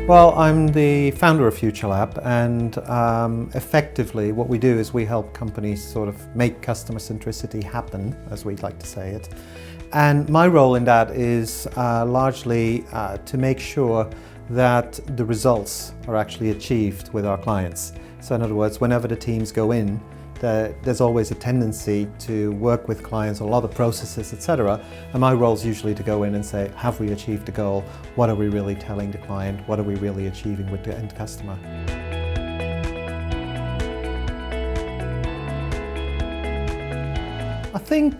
Well, I'm the founder of FutureLab, and effectively what we do is we help companies sort of make customer centricity happen, as we'd like to say it. And my role in that is largely to make sure that the results are actually achieved with our clients. So in other words, whenever the teams go in, there's always a tendency to work with clients on a lot of processes, etc. And my role is usually to go in and say, have we achieved the goal? What are we really telling the client? What are we really achieving with the end customer? I think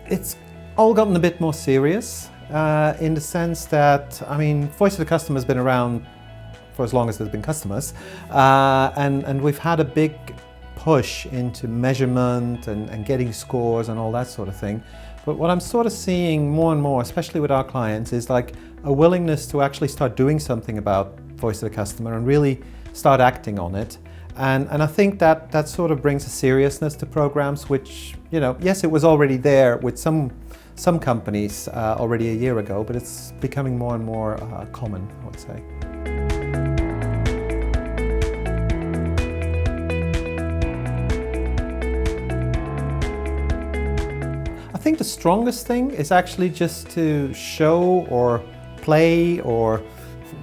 it's all gotten a bit more serious in the sense that, voice of the customer has been around for as long as there's been customers, and we've had a big push into measurement and getting scores and all that sort of thing. But what I'm sort of seeing more and more, especially with our clients, is like a willingness to actually start doing something about voice of the customer and really start acting on it. And I think that sort of brings a seriousness to programs which, yes, it was already there with some companies already a year ago, but it's becoming more and more common, I would say. I think the strongest thing is actually just to show or play or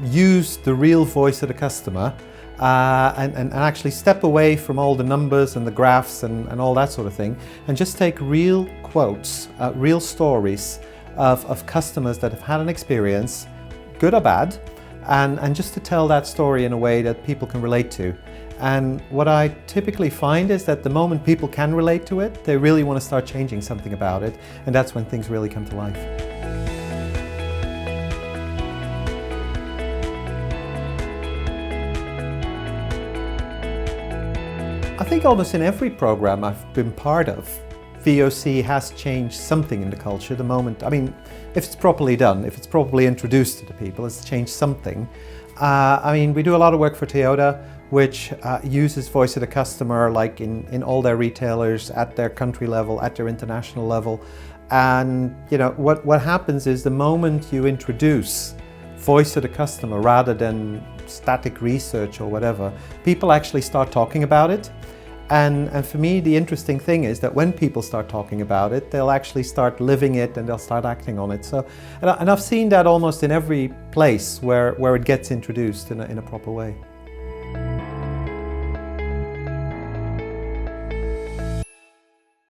use the real voice of the customer and actually step away from all the numbers and the graphs and all that sort of thing, and just take real quotes, real stories of customers that have had an experience, good or bad, and just to tell that story in a way that people can relate to. And what I typically find is that the moment people can relate to it, they really want to start changing something about it, and that's when things really come to life. I think almost in every program I've been part of, VOC has changed something in the culture the moment, if it's properly done, if it's properly introduced to the people, it's changed something. We do a lot of work for Toyota, which uses voice of the customer like in all their retailers, at their country level, at their international level. And what happens is the moment you introduce voice of the customer rather than static research or whatever, people actually start talking about it. And for me, the interesting thing is that when people start talking about it, they'll actually start living it and they'll start acting on it. So, and I've seen that almost in every place where it gets introduced in a proper way.